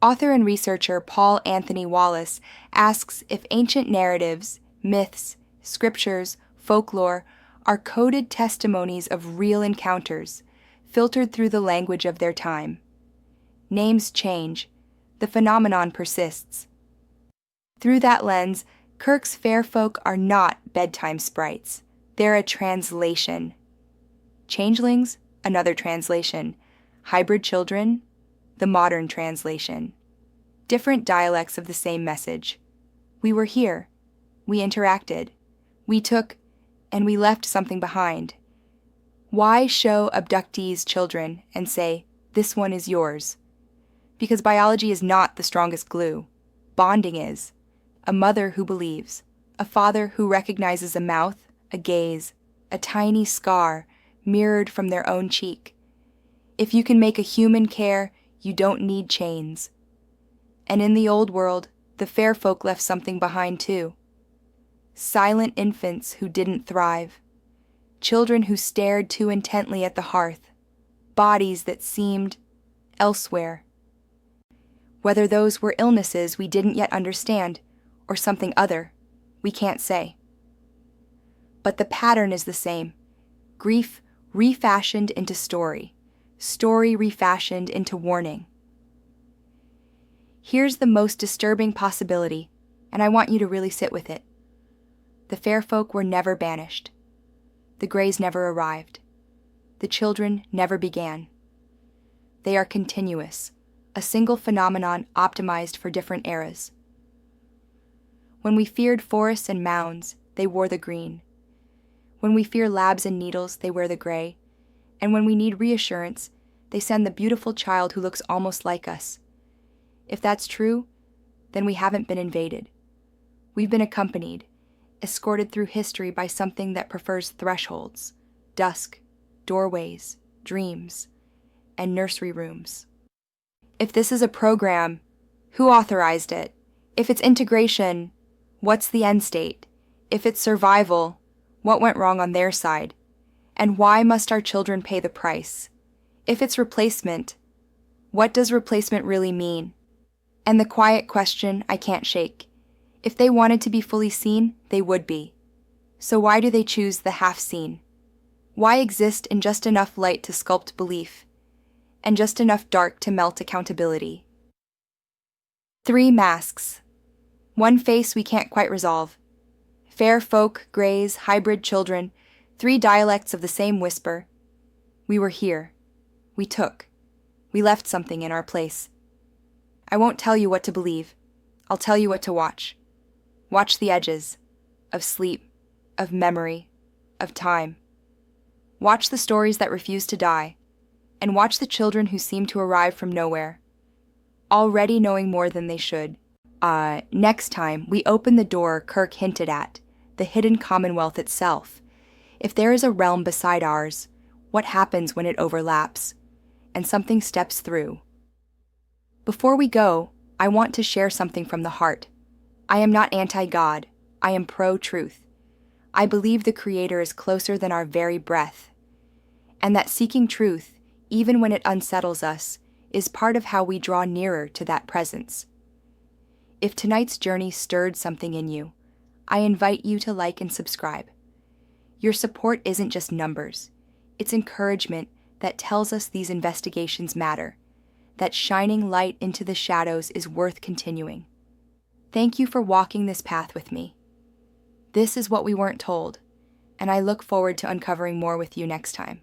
Author and researcher Paul Anthony Wallis asks if ancient narratives, myths, scriptures, folklore are coded testimonies of real encounters, filtered through the language of their time. Names change, the phenomenon persists. Through that lens, Kirk's fair folk are not bedtime sprites. They're a translation. Changelings, another translation. Hybrid children, the modern translation. Different dialects of the same message. We were here. We interacted. We took, and we left something behind. Why show abductees children and say, "This one is yours"? Because biology is not the strongest glue. Bonding is. A mother who believes. A father who recognizes a mouth, a gaze, a tiny scar mirrored from their own cheek. If you can make a human care, you don't need chains. And in the old world, the fair folk left something behind too. Silent infants who didn't thrive. Children who stared too intently at the hearth. Bodies that seemed elsewhere. Whether those were illnesses we didn't yet understand, or something other, we can't say. But the pattern is the same. Grief refashioned into story. Story refashioned into warning. Here's the most disturbing possibility, and I want you to really sit with it. The fair folk were never banished. The Greys never arrived. The children never began. They are continuous, a single phenomenon optimized for different eras. When we feared forests and mounds, they wore the green. When we fear labs and needles, they wear the gray. And when we need reassurance, they send the beautiful child who looks almost like us. If that's true, then we haven't been invaded. We've been accompanied, escorted through history by something that prefers thresholds, dusk, doorways, dreams, and nursery rooms. If this is a program, who authorized it? If it's integration, what's the end state? If it's survival, what went wrong on their side? And why must our children pay the price? If it's replacement, what does replacement really mean? And the quiet question I can't shake. If they wanted to be fully seen, they would be. So why do they choose the half seen? Why exist in just enough light to sculpt belief, and just enough dark to melt accountability? 3 masks. One face we can't quite resolve. Fair folk, greys, hybrid children, 3 dialects of the same whisper. We were here. We took. We left something in our place. I won't tell you what to believe. I'll tell you what to watch. Watch the edges. Of sleep. Of memory. Of time. Watch the stories that refuse to die. And watch the children who seem to arrive from nowhere. Already knowing more than they should. Next time, we open the door Kirk hinted at. The hidden commonwealth itself. If there is a realm beside ours, what happens when it overlaps? And something steps through. Before we go, I want to share something from the heart. I am not anti-God. I am pro-truth. I believe the Creator is closer than our very breath. And that seeking truth, even when it unsettles us, is part of how we draw nearer to that presence. If tonight's journey stirred something in you, I invite you to like and subscribe. Your support isn't just numbers. It's encouragement that tells us these investigations matter, that shining light into the shadows is worth continuing. Thank you for walking this path with me. This is what we weren't told, and I look forward to uncovering more with you next time.